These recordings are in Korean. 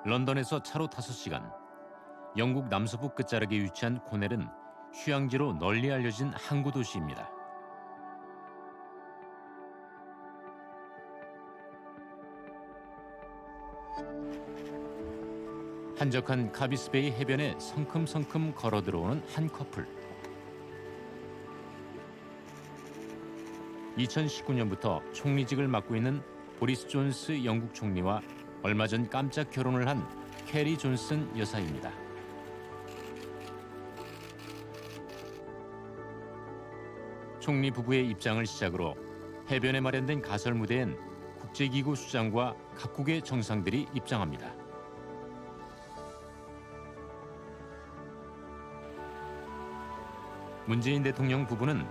런던에서 차로 5시간, 영국 남서부 끝자락에 위치한 코넬은 휴양지로 널리 알려진 항구 도시입니다. 한적한 카비스베이 해변에 성큼성큼 걸어 들어오는 한 커플. 2019년부터 총리직을 맡고 있는 보리스 존스 영국 총리와 얼마 전 깜짝 결혼을 한 캐리 존슨 여사입니다. 총리 부부의 입장을 시작으로 해변에 마련된 가설 무대엔 국제기구 수장과 각국의 정상들이 입장합니다. 문재인 대통령 부부는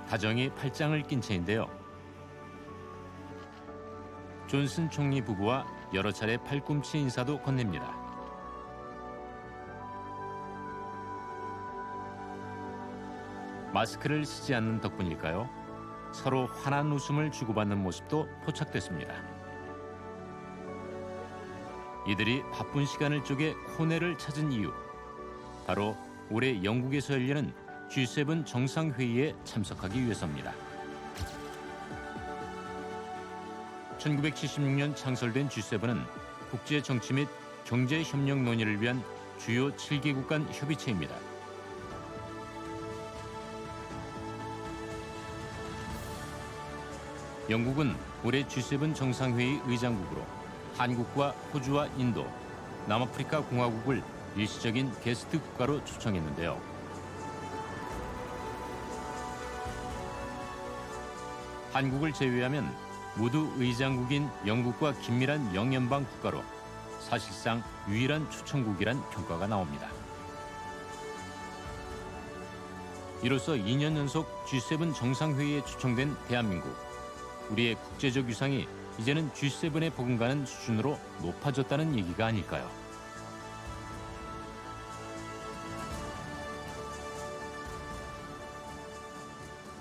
다정히 팔짱을 낀 채인데요. 존슨 총리 부부와 여러 차례 팔꿈치 인사도 건넵니다. 마스크를 쓰지 않는 덕분일까요? 서로 환한 웃음을 주고받는 모습도 포착됐습니다. 이들이 바쁜 시간을 쪼개 코넬을 찾은 이유, 바로 올해 영국에서 열리는 G7 정상회의에 참석하기 위해서입니다. 1976년 창설된 G7은 국제 정치 및 경제 협력 논의를 위한 주요 7개국 간 협의체입니다. 영국은 올해 G7 정상회의 의장국으로 한국과 호주와 인도, 남아프리카 공화국을 일시적인 게스트 국가로 초청했는데요. 한국을 제외하면 모두 의장국인 영국과 긴밀한 영연방 국가로 사실상 유일한 초청국이란 평가가 나옵니다. 이로써 2년 연속 G7 정상회의에 초청된 대한민국. 우리의 국제적 위상이 이제는 G7에 버금가는 수준으로 높아졌다는 얘기가 아닐까요?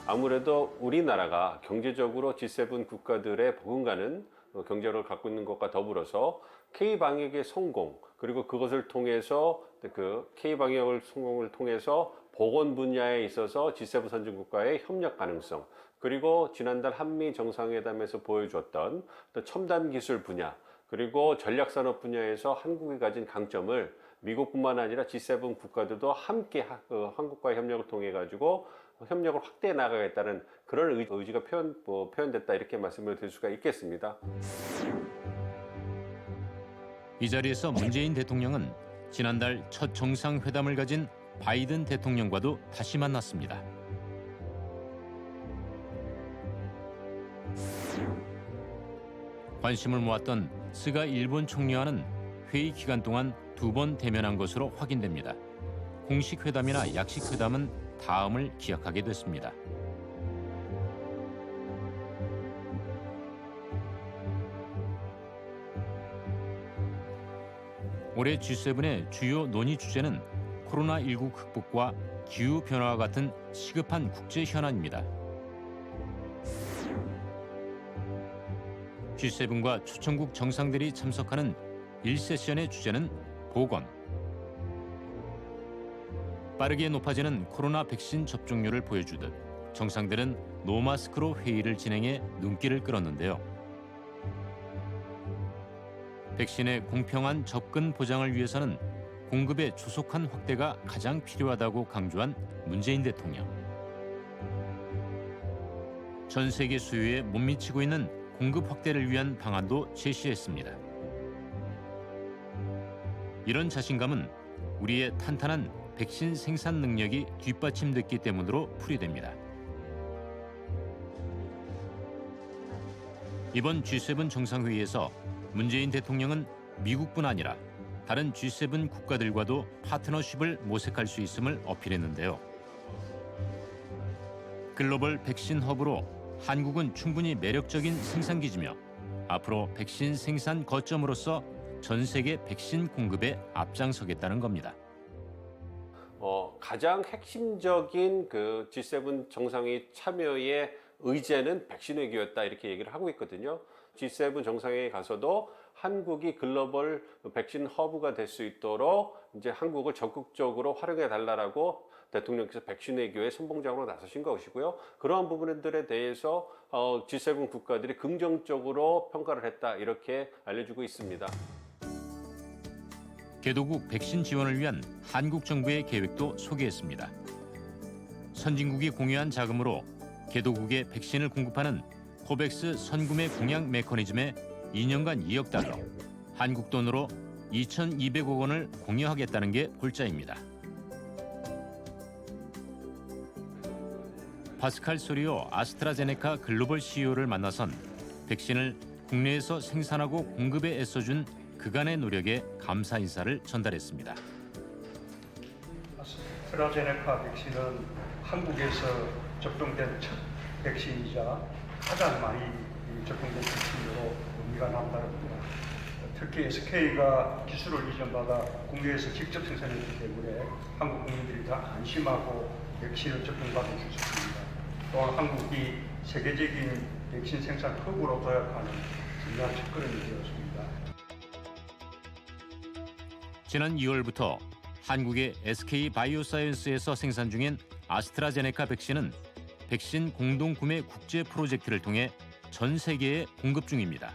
아무래도 우리나라가 경제적으로 G7 국가들의 버금가는 경제력을 갖고 있는 것과 더불어서 K-방역의 성공, 그리고 그것을 통해서 그 K-방역을 성공을 통해서 보건 분야에 있어서 G7 선진국과의 협력 가능성, 그리고 지난달 한미 정상회담에서 보여줬던 또 첨단 기술 분야, 그리고 전략산업 분야에서 한국이 가진 강점을 미국뿐만 아니라 G7 국가들도 함께 한국과의 협력을 통해 가지고 협력을 확대해 나가겠다는 그런 의지가 표현됐다, 이렇게 말씀을 드릴 수가 있겠습니다. 이 자리에서 문재인 대통령은 지난달 첫 정상회담을 가진 바이든 대통령과도 다시 만났습니다. 관심을 모았던 스가 일본 총리와는 회의 기간 동안 2번 대면한 것으로 확인됩니다. 공식 회담이나 약식 회담은 다음을 기약하게 됐습니다. 올해 G7의 주요 논의 주제는 코로나19 극복과 기후변화와 같은 시급한 국제 현안입니다. G7과 초청국 정상들이 참석하는 1세션의 주제는 보건. 빠르게 높아지는 코로나 백신 접종률을 보여주듯 정상들은 노마스크로 회의를 진행해 눈길을 끌었는데요. 백신의 공평한 접근 보장을 위해서는 공급의 조속한 확대가 가장 필요하다고 강조한 문재인 대통령. 전 세계 수요에 못 미치고 있는 공급 확대를 위한 방안도 제시했습니다. 이런 자신감은 우리의 탄탄한 백신 생산 능력이 뒷받침됐기 때문으로 풀이됩니다. 이번 G7 정상회의에서 문재인 대통령은 미국뿐 아니라 다른 G7 국가들과도 파트너십을 모색할 수 있음을 어필했는데요. 글로벌 백신 허브로 한국은 충분히 매력적인 생산기지며 앞으로 백신 생산 거점으로서 전 세계 백신 공급에 앞장서겠다는 겁니다. 가장 핵심적인 그 G7 정상회의 참여의 의제는 백신 외교였다, 이렇게 얘기를 하고 있거든요. G7 정상회의에 가서도 한국이 글로벌 백신 허브가 될 수 있도록 이제 한국을 적극적으로 활용해 달라라고 대통령께서 백신 외교에 선봉장으로 나서신 것이고요. 그러한 부분들에 대해서 G7 국가들이 긍정적으로 평가를 했다 이렇게 알려주고 있습니다. 개도국 백신 지원을 위한 한국 정부의 계획도 소개했습니다. 선진국이 공유한 자금으로 개도국에 백신을 공급하는 코백스 선구매 공약 메커니즘에 2년간 2억 달러, 한국 돈으로 2,200억 원을 공여하겠다는 게 골자입니다. 파스칼 소리오 아스트라제네카 글로벌 CEO를 만나선 백신을 국내에서 생산하고 공급에 애써준 그간의 노력에 감사 인사를 전달했습니다. 아스트라제네카 백신은 한국에서 접종된 첫 백신이자 가장 많이 접종된 백신으로 의미가 남다릅니다. 특히 SK가 기술을 이전받아 국내에서 직접 생산했기 때문에 한국 국민들이 더 안심하고 백신을 접종받을 수 있습니다. 또한 한국이 세계적인 백신 생산 허브로 도약하는 중요한 첫걸음이 되었습니다. 지난 2월부터 한국의 SK 바이오사이언스에서 생산 중인 아스트라제네카 백신은 백신 공동 구매 국제 프로젝트를 통해 전 세계에 공급 중입니다.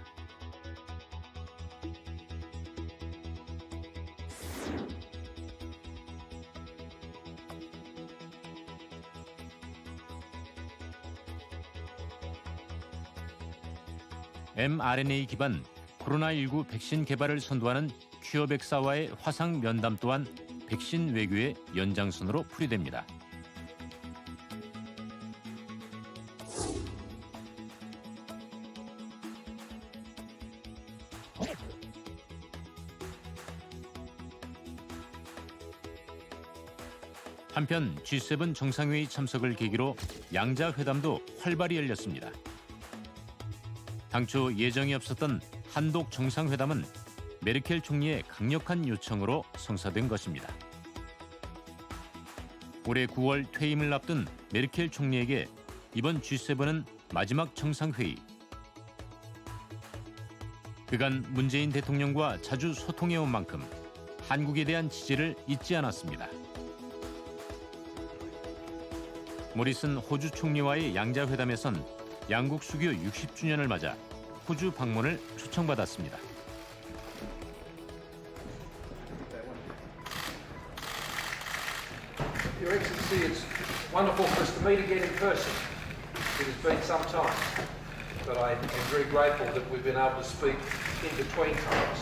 mRNA 기반 코로나19 백신 개발을 선도하는 큐어백사와의 화상 면담 또한 백신 외교의 연장선으로 풀이됩니다. 한편 G7 정상회의 참석을 계기로 양자 회담도 활발히 열렸습니다. 당초 예정이 없었던 한독 정상회담은 메르켈 총리의 강력한 요청으로 성사된 것입니다. 올해 9월 퇴임을 앞둔 메르켈 총리에게 이번 G7은 마지막 정상회의. 그간 문재인 대통령과 자주 소통해온 만큼 한국에 대한 지지를 잊지 않았습니다. 모리슨 호주 총리와의 양자회담에선 양국 수교 60주년을 맞아 호주 방문을 초청받았습니다. Your Excellency, it's wonderful for us to meet again in person. It has been some time, but I am very grateful that we've been able to speak in between times.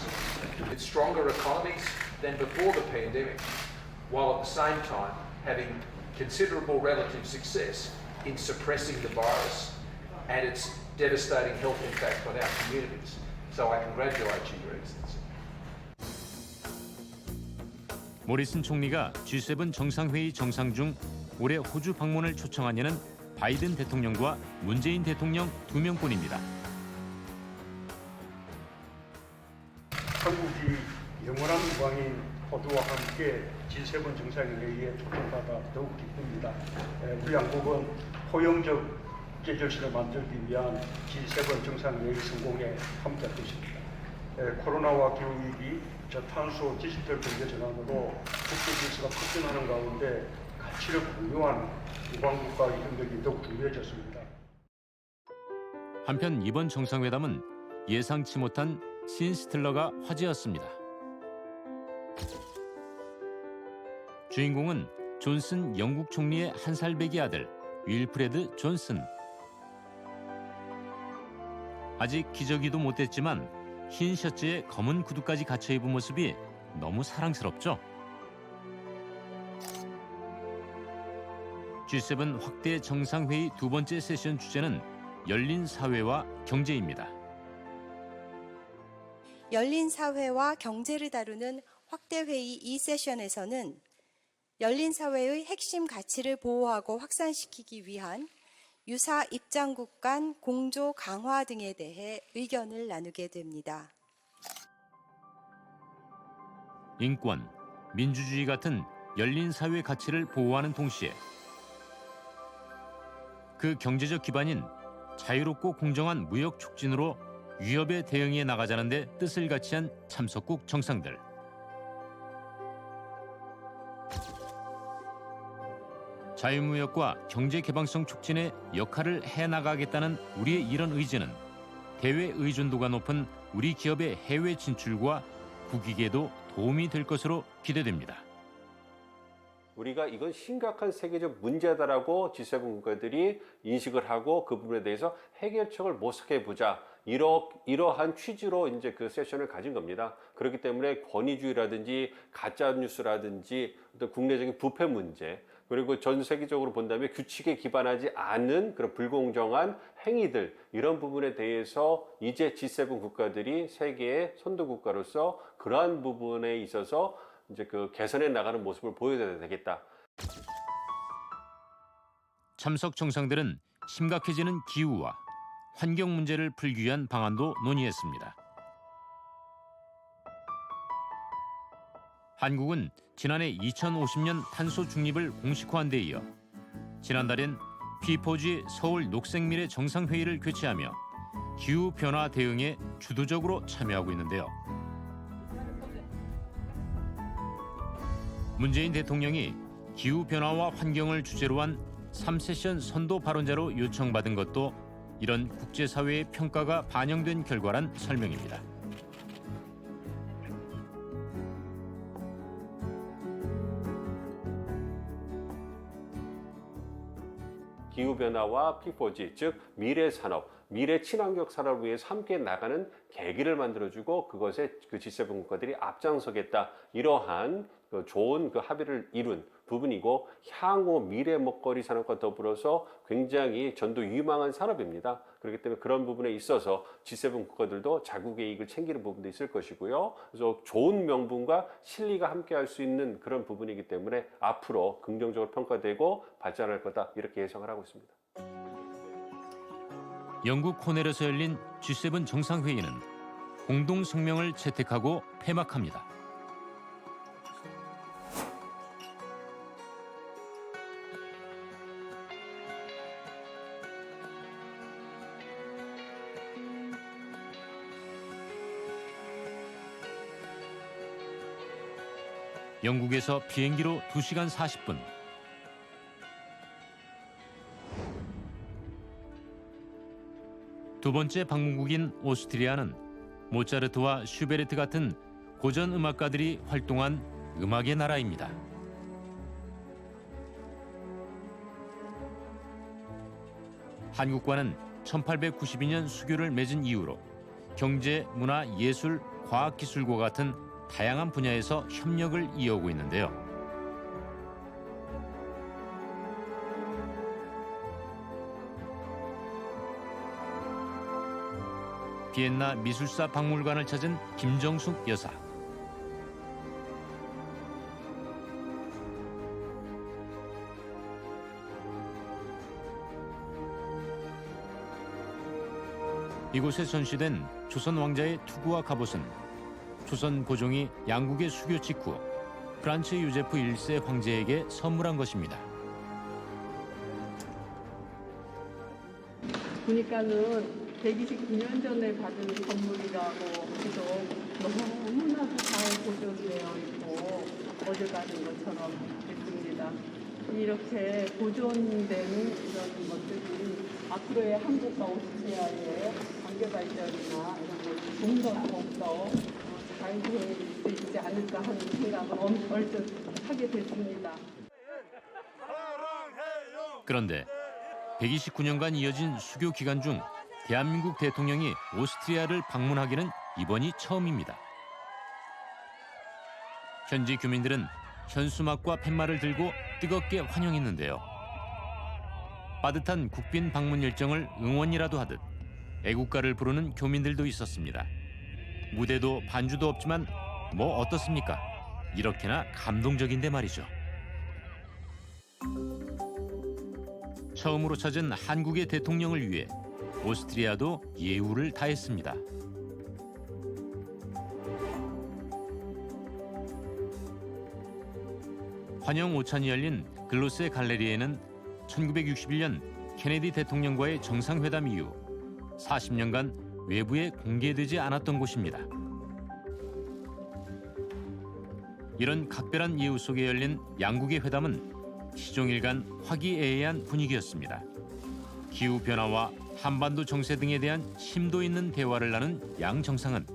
It's stronger economies than before the pandemic, while at the same time having considerable relative success in suppressing the virus and its devastating health impact on our communities. So I congratulate you, Your Excellency. 모리슨 총리가 G7 정상회의 정상 중 올해 호주 방문을 초청한 이는 바이든 대통령과 문재인 대통령 2명뿐입니다. 한국이 영원한 우방인 호주와 함께 G7 정상회의에 초청받아 더욱 기쁩니다. 우리 양국은 포용적 국제절차를 만들기 위한 G7 정상회의 성공에 함께할 것입니다. 코로나와 기후위기, 저탄소 디지털 경제 전환으로 국제 질서가 급변하는 가운데 가치를 공유하는 우방국가의 협력이 더욱 중요해졌습니다. 한편 이번 정상회담은 예상치 못한 신스틸러가 화제였습니다. 주인공은 존슨 영국 총리의 한 살 배기 아들 윌프레드 존슨. 아직 기저귀도 못 뗐지만 흰 셔츠에 검은 구두까지 갖춰 입은 모습이 너무 사랑스럽죠? G7 확대 정상회의 두 번째 세션 주제는 열린 사회와 경제입니다. 열린 사회와 경제를 다루는 확대회의 2세션에서는 열린 사회의 핵심 가치를 보호하고 확산시키기 위한 유사 입장국 간 공조 강화 등에 대해 의견을 나누게 됩니다. 인권, 민주주의 같은 열린 사회 가치를 보호하는 동시에 그 경제적 기반인 자유롭고 공정한 무역 촉진으로 위협에 대응해 나가자는 데 뜻을 같이한 참석국 정상들. 자유무역과 경제개방성 촉진에 역할을 해나가겠다는 우리의 이런 의지는 대외 의존도가 높은 우리 기업의 해외 진출과 국익에도 도움이 될 것으로 기대됩니다. 우리가 이건 심각한 세계적 문제다라고 G7 국가들이 인식을 하고 그 부분에 대해서 해결책을 모색해 보자. 이러한 취지로 이제 그 세션을 가진 겁니다. 그렇기 때문에 권위주의라든지 가짜 뉴스라든지 어떤 국내적인 부패 문제, 그리고 전 세계적으로 본다면 규칙에 기반하지 않은 그런 불공정한 행위들, 이런 부분에 대해서 이제 G7 국가들이 세계의 선도 국가로서 그러한 부분에 있어서 이제 그 개선해 나가는 모습을 보여줘야 되겠다. 참석 정상들은 심각해지는 기후와 환경 문제를 풀기 위한 방안도 논의했습니다. 한국은 지난해 2050년 탄소 중립을 공식화한 데 이어 지난달엔 P4G 서울 녹색미래 정상회의를 개최하며 기후변화 대응에 주도적으로 참여하고 있는데요. 문재인 대통령이 기후변화와 환경을 주제로 한 3세션 선도 발언자로 요청받은 것도 이런 국제사회의 평가가 반영된 결과란 설명입니다. 기후변화와 P4G, 즉 미래 산업, 미래 친환경 산업을 위해서 함께 나가는 계기를 만들어주고 그것에 그 G7 국가들이 앞장서겠다. 이러한 그 좋은 그 합의를 이룬 부분이고 향후 미래 먹거리 산업과 더불어서 굉장히 전도 유망한 산업입니다. 그렇기 때문에 그런 부분에 있어서 G7 국가들도 자국의 이익을 챙기는 부분도 있을 것이고요. 그래서 좋은 명분과 실리가 함께할 수 있는 그런 부분이기 때문에 앞으로 긍정적으로 평가되고 발전할 거다 이렇게 예상을 하고 있습니다. 영국 코넬에서 열린 G7 정상회의는 공동 성명을 채택하고 폐막합니다. 영국에서 비행기로 2시간 40분. 두 번째 방문국인 오스트리아는 모차르트와 슈베르트 같은 고전 음악가들이 활동한 음악의 나라입니다. 한국과는 1892년 수교를 맺은 이후로 경제, 문화, 예술, 과학기술과 같은 다양한 분야에서 협력을 이어오고 있는데요. 비엔나 미술사 박물관을 찾은 김정숙 여사. 이곳에 전시된 조선 왕자의 투구와 갑옷은 조선 고종이 양국의 수교 직후 프란츠 요제프 1세 황제에게 선물한 것입니다. 보니까는 129년 전에 받은 선물이라고 해도 너무나도 잘 보존되어 있고 어제 받은 것처럼 있습니다. 이렇게 보존된 이런 것들이 앞으로의 한국과 오스트리아의 관계 발전이나 이런 걸 좀 더 더욱더 잘 될 수 있지 않을까 하는 생각을 얼핏 하게 됐습니다. 그런데 129년간 이어진 수교 기간 중 대한민국 대통령이 오스트리아를 방문하기는 이번이 처음입니다. 현지 규민들은 현수막과 팻말을 들고 뜨겁게 환영했는데요. 빠듯한 국빈 방문 열정을 응원이라도 하듯 애국가를 부르는 교민들도 있었습니다. 무대도 반주도 없지만 뭐 어떻습니까? 이렇게나 감동적인데 말이죠. 처음으로 찾은 한국의 대통령을 위해 오스트리아도 예우를 다했습니다. 환영 오찬이 열린 글로세 갈레리에는 1961년 케네디 대통령과의 정상회담 이후 40년간 외부에 공개되지 않았던 곳입니다. 이런 각별한 이유 속에 열린 양국의 회담은 시종일관 화기애애한 분위기였습니다. 기후변화와 한반도 정세 등에 대한 심도 있는 대화를 나눈 양 정상은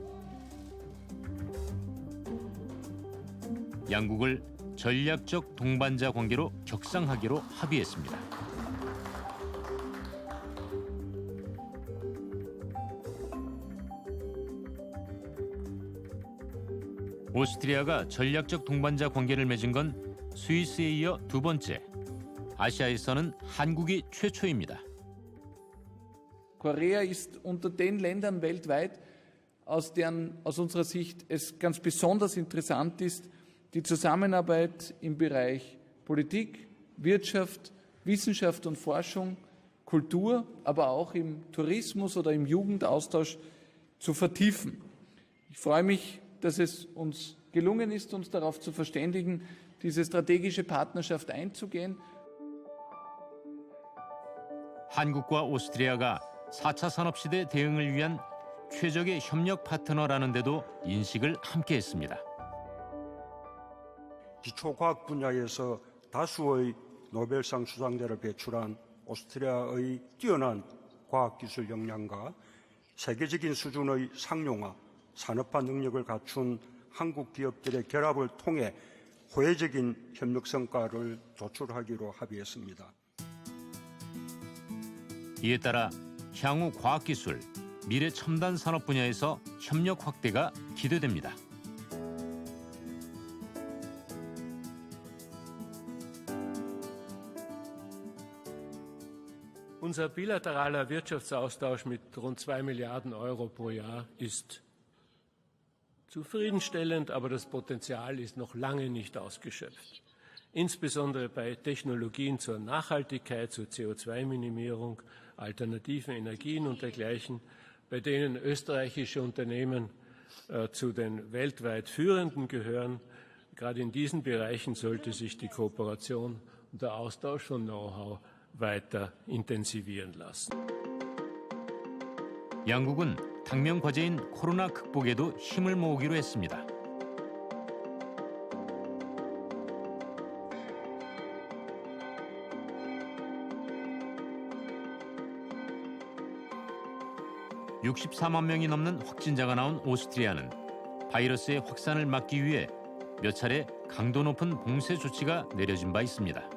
양국을 전략적 동반자 관계로 격상하기로 합의했습니다. 오스트리아가 전략적 동반자 관계를 맺은 건 스위스에 이어 두 번째, 아시아에서는 한국이 최초입니다. Korea ist unter den Ländern weltweit, aus unserer Sicht es ganz besonders interessant ist, die Zusammenarbeit im Bereich Politik, Wirtschaft, Wissenschaft und Forschung, Kultur, aber auch im Tourismus oder im Jugendaustausch zu vertiefen. Ich freue mich, dass es uns gelungen ist, uns darauf zu verständigen, diese strategische Partnerschaft einzugehen. 한국과 오스트리아가 4차 산업시대 대응을 위한 최적의 협력 파트너라는 데도 인식을 함께했습니다. 기초과학 분야에서 다수의 노벨상 수상자를 배출한 오스트리아의 뛰어난 과학기술 역량과 세계적인 수준의 상용화, 산업화 능력을 갖춘 한국 기업들의 결합을 통해 호혜적인 협력 성과를 도출하기로 합의했습니다. 이에 따라 향후 과학기술, 미래 첨단 산업 분야에서 협력 확대가 기대됩니다. Unser bilateraler Wirtschaftsaustausch mit rund 2 Milliarden Euro pro Jahr ist zufriedenstellend, aber das Potenzial ist noch lange nicht ausgeschöpft. Insbesondere bei Technologien zur Nachhaltigkeit, zur CO2-Minimierung, alternativen Energien und dergleichen, bei denen österreichische Unternehmen zu den weltweit führenden gehören. Gerade in diesen Bereichen sollte sich die Kooperation und der Austausch von Know-how weiter intensivieren lassen. 양국은 당면 과제인 코로나 극복에도 힘을 모으기로 했습니다. (64만) 명이 넘는 확진자가 나온 오스트리아는 바이러스의 확산을 막기 위해 몇 차례 강도 높은 봉쇄 조치가 내려진 바 있습니다.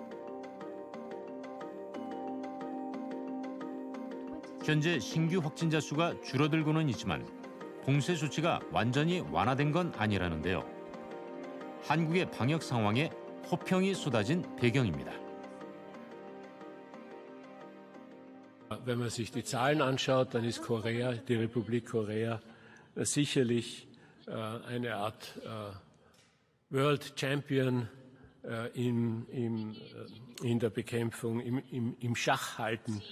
현재 신규 확진자 수가 줄어들고는 있지만 봉쇄 조치가 완전히 완화된 건 아니라는데요. 한국의 방역 상황에 호평이 쏟아진 배경입니다. Wenn man sich die Zahlen anschaut, dann ist Korea, die Republik Korea, sicherlich eine Art World Champion in der Bekämpfung, im Schachhalten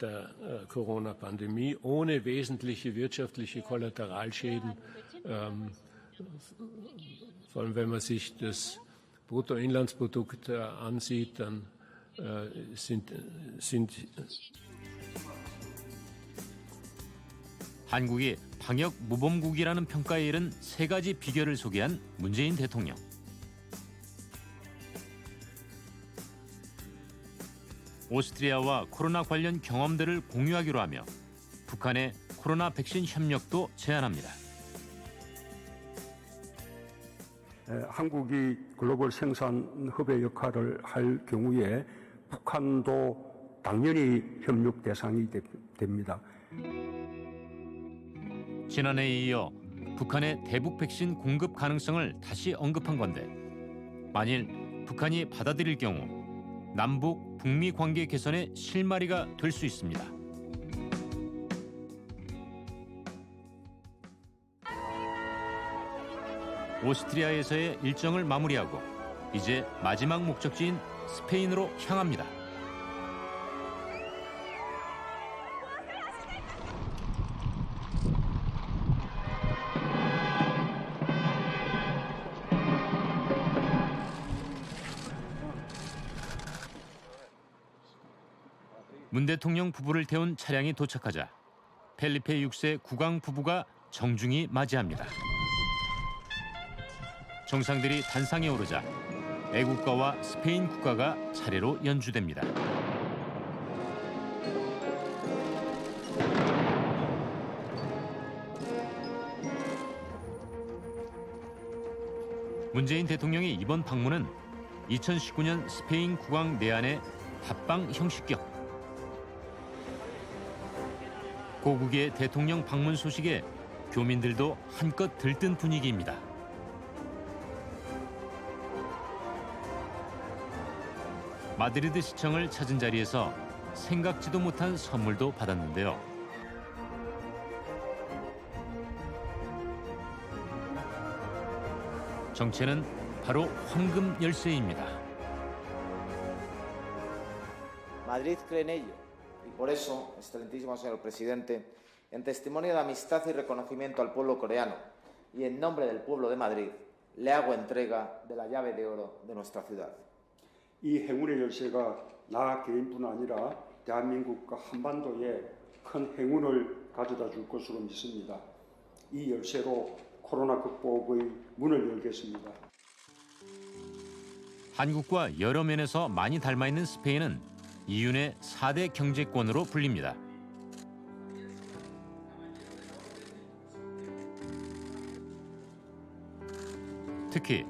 der Corona-Pandemie ohne wesentliche wirtschaftliche Kollateralschäden. Vor allem, wenn man sich das Bruttoinlandsprodukt ansieht, dann sind 한국이 방역 모범국이라는 평가에 이른 세 가지 비결을 소개한 문재인 대통령. 오스트리아와 코로나 관련 경험들을 공유하기로 하며 북한의 코로나 백신 협력도 제안합니다. 한국이 글로벌 생산 허브의 역할을 할 경우에 북한도 당연히 협력 대상이 됩니다. 지난해에 이어 북한의 대북 백신 공급 가능성을 다시 언급한 건데 만일 북한이 받아들일 경우 남북, 북미 관계 개선의 실마리가 될 수 있습니다. 오스트리아에서의 일정을 마무리하고 이제 마지막 목적지인 스페인으로 향합니다. 문 대통령 부부를 태운 차량이 도착하자 펠리페 6세 국왕 부부가 정중히 맞이합니다. 정상들이 단상에 오르자 애국가와 스페인 국가가 차례로 연주됩니다. 문재인 대통령의 이번 방문은 2019년 스페인 국왕 내한의 합방 형식격. 고국의 대통령 방문 소식에 교민들도 한껏 들뜬 분위기입니다. 마드리드 시청을 찾은 자리에서 생각지도 못한 선물도 받았는데요. 정체는 바로 황금 열쇠입니다. Madrid cree en ello y por eso, excelentísimo señor presidente, en testimonio de amistad y reconocimiento al pueblo coreano y en nombre del pueblo de Madrid, le hago entrega de la llave de oro de nuestra ciudad. 이 행운의 열쇠가 나 개인뿐 아니라 대한민국과 한반도에 큰 행운을 가져다 줄 것으로 믿습니다. 이 열쇠로 코로나 극복의 문을 열겠습니다. 한국과 여러 면에서 많이 닮아 있는 스페인은 이윤의 4대 경제권으로 불립니다. 특히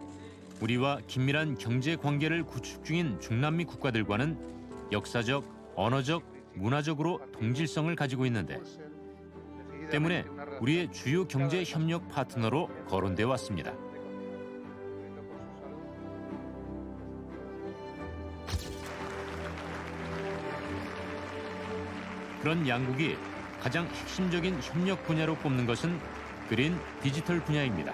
우리와 긴밀한 경제 관계를 구축 중인 중남미 국가들과는 역사적, 언어적, 문화적으로 동질성을 가지고 있는데 때문에 우리의 주요 경제 협력 파트너로 거론돼 왔습니다. 그런 양국이 가장 핵심적인 협력 분야로 꼽는 것은 그린 디지털 분야입니다.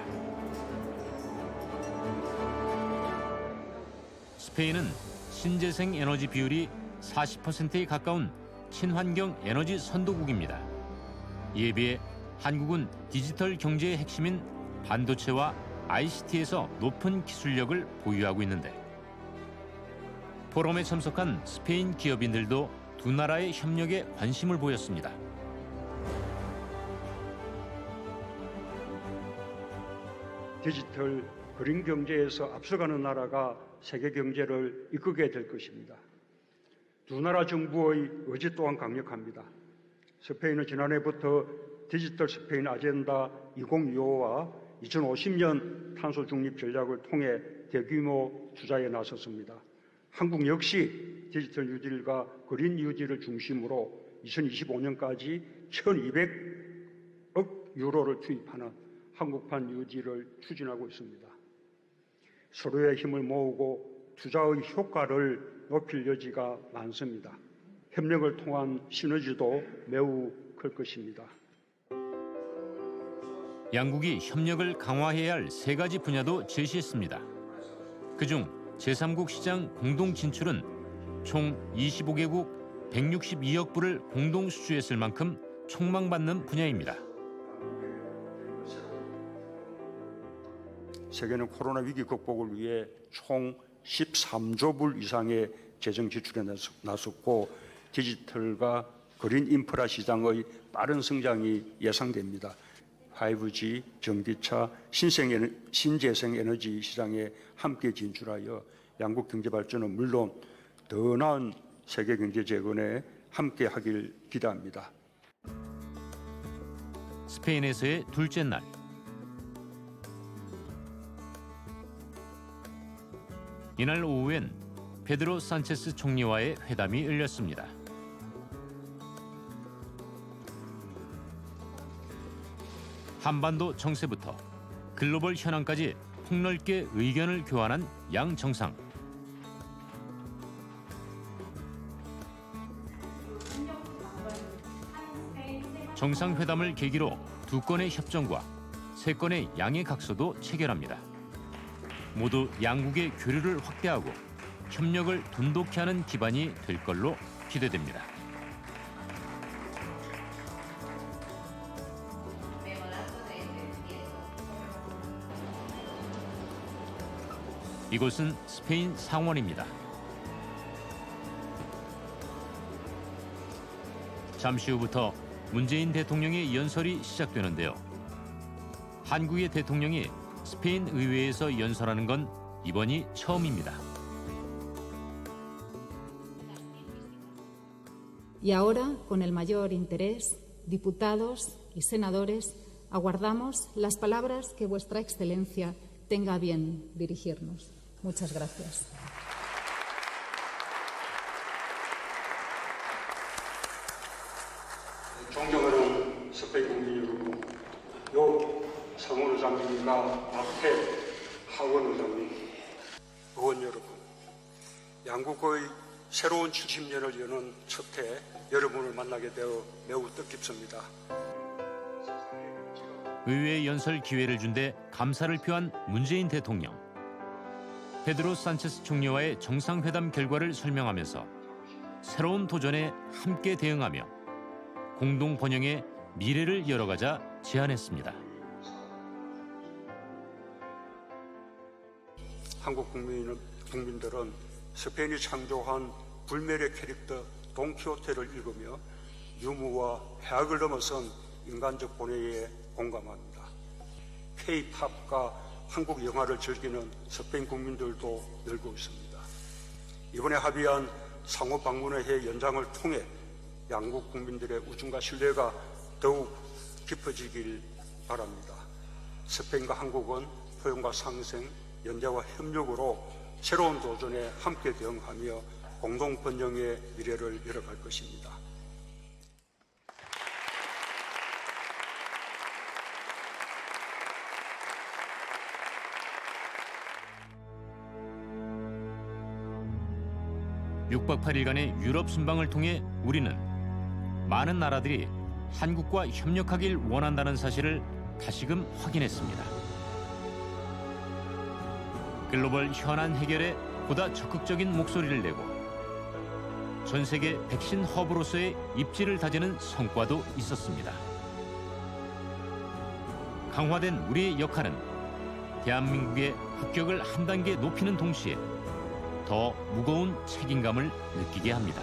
스페인은 신재생 에너지 비율이 40%에 가까운 친환경 에너지 선도국입니다. 이에 비해 한국은 디지털 경제의 핵심인 반도체와 ICT에서 높은 기술력을 보유하고 있는데 포럼에 참석한 스페인 기업인들도 두 나라의 협력에 관심을 보였습니다. 디지털 그린 경제에서 앞서가는 나라가 세계 경제를 이끌게 될 것입니다. 두 나라 정부의 의지 또한 강력합니다. 스페인은 지난해부터 디지털 스페인 아젠다 2025와 2050년 탄소 중립 전략을 통해 대규모 투자에 나섰습니다. 한국 역시 디지털 뉴딜과 그린 뉴딜을 중심으로 2025년까지 1,200억 유로를 투입하는 한국판 뉴딜을 추진하고 있습니다. 서로의 힘을 모으고 투자의 효과를 높일 여지가 많습니다. 협력을 통한 시너지도 매우 클 것입니다. 양국이 협력을 강화해야 할 세 가지 분야도 제시했습니다. 그중 제3국 시장 공동 진출은 총 25개국 162억 불을 공동 수주했을 만큼 촉망받는 분야입니다. 세계는 코로나 위기 극복을 위해 총 13조 불 이상의 재정 지출에 나섰고 디지털과 그린 인프라 시장의 빠른 성장이 예상됩니다. 5G, 전기차, 신재생 에너지 시장에 함께 진출하여 양국 경제 발전은 물론 더 나은 세계 경제 재건에 함께 하길 기대합니다. 스페인에서의 둘째 날. 이날 오후엔 페드로 산체스 총리와의 회담이 열렸습니다. 한반도 정세부터 글로벌 현안까지 폭넓게 의견을 교환한 양 정상. 정상회담을 계기로 두 건의 협정과 세 건의 양해 각서도 체결합니다. 모두 양국의 교류를 확대하고 협력을 돈독히 하는 기반이 될 걸로 기대됩니다. 이곳은 스페인 상원입니다. 잠시 후부터 문재인 대통령의 연설이 시작되는데요. 한국의 대통령이 스페인 의회에서 연설하는 건 이번이 처음입니다. Y ahora, con el mayor interés, diputados y senadores, aguardamos las palabras que Vuestra Excelencia tenga a bien dirigirnos. Muchas gracias. 존경하는 스페인 국민 여러분, 요 상원 의장님과 앞에 하원 의장님, 의원 여러분, 양국의 새로운 70년을 여는 첫 해 여러분을 만나게 되어 매우 뜻깊습니다. 의회 연설 기회를 준 데 감사를 표한 문재인 대통령. 페드로 산체스 총리와의 정상회담 결과를 설명하면서 새로운 도전에 함께 대응하며 공동 번영의 미래를 열어가자 제안했습니다. 한국 국민들은 스페인이 창조한 불멸의 캐릭터 돈키호테를 읽으며 유무와 해악을 넘어선 인간적 본능에 공감합니다. K-팝과 한국 영화를 즐기는 스페인 국민들도 늘고 있습니다. 이번에 합의한 상호 방문의 해 연장을 통해 양국 국민들의 우정과 신뢰가 더욱 깊어지길 바랍니다. 스페인과 한국은 포용과 상생, 연대와 협력으로 새로운 도전에 함께 대응하며 공동 번영의 미래를 열어갈 것입니다. (6박 8일간의) 유럽 순방을 통해 우리는 많은 나라들이 한국과 협력하길 원한다는 사실을 다시금 확인했습니다. 글로벌 현안 해결에 보다 적극적인 목소리를 내고 전 세계 백신 허브로서의 입지를 다지는 성과도 있었습니다. 강화된 우리의 역할은 대한민국의 국격을 한 단계 높이는 동시에 더 무거운 책임감을 느끼게 합니다.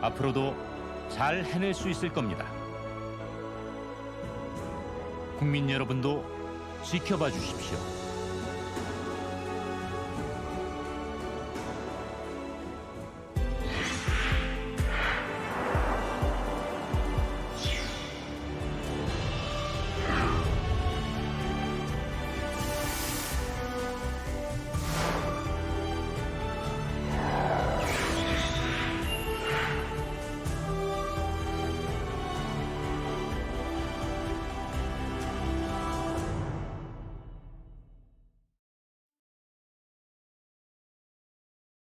앞으로도 잘 해낼 수 있을 겁니다. 국민 여러분도 지켜봐 주십시오.